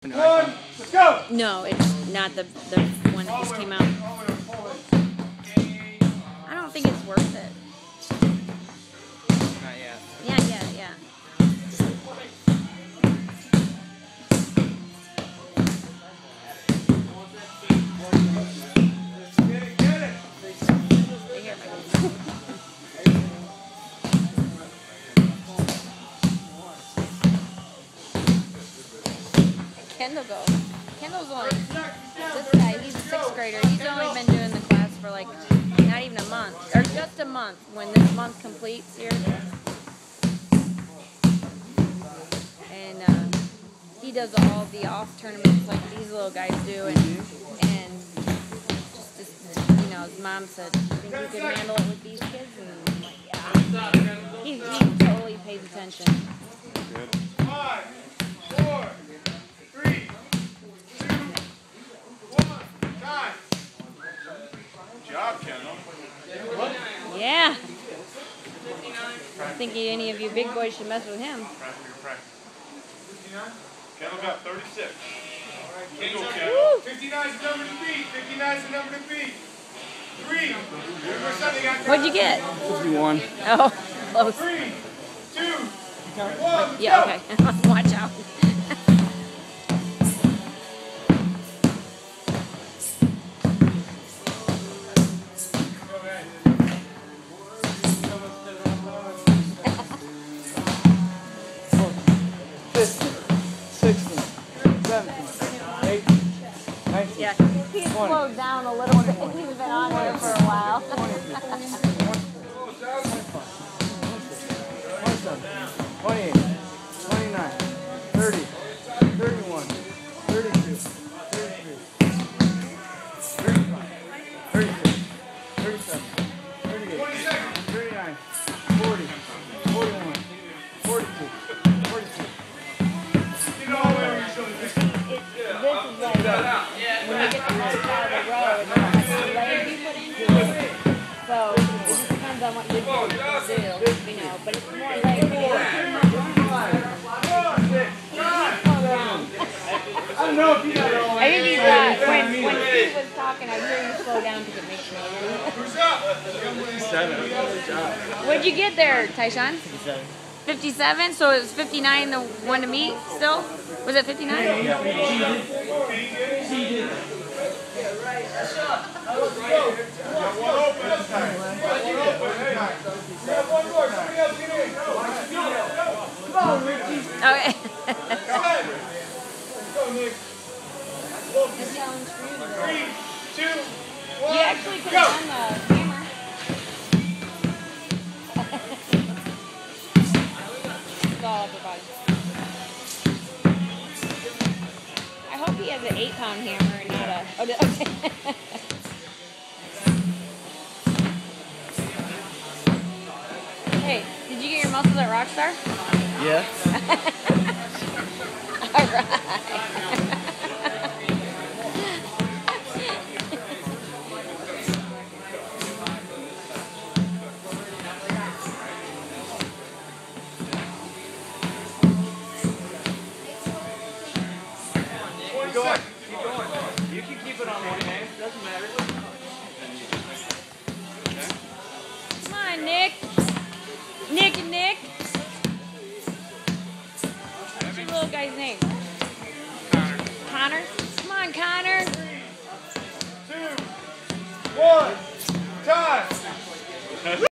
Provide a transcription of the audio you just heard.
Let's go! No, it's not the one that just came out. I don't think it's worth it. Not yet. Yeah. Get it! Kendall's only, this guy, he's a 6th grader. He's only been doing the class for like not even a month, or just a month when this month completes here. And he does all of the off tournaments like these little guys do. And just you know, his mom said, "Think you could handle it with these kids?" And I'm like, yeah. He totally pays attention. Good. 5, 4, 3, 2, 1, time. Good job, Kendall. Yeah. I think any of you big boys should mess with him. Practice. Kendall got 36. Kendall, Woo. 59 is the number to beat. 59 is the number to beat. 3. What'd you get? 51. Oh, close. 3, 2, 1. Yeah, okay. Watch out. Yeah, he's slowed down a little bit. He's been on there for a while. 28, 29, 30, 31, 32, 33, 35, 36, 37, 38, 39, 40, 41, 42, 42. This is like when you get the most out of the road, it's how much leg you put into it. So it just depends on what you do, you know. But it's more leg. I don't know if you know. I think he's when Steve was talking, I hear you slow down because it makes me angry. 7. Good job. What'd you get there, Tyshawn? 57. 57, so it was 59 the one to meet still? Was it 59? Yeah. Okay. Three, two, one. You actually could have done the hammer. It's all up your body. I hope he has an 8-pound hammer and not a... Oh, okay. Hey, did you get your muscles at Rockstar? Yeah. All right. Keep going. You can keep it on one hand. Doesn't matter. Come on, Nick. Nick. What's your little guy's name? Connor. Come on, Connor. 3, 2, 1, time.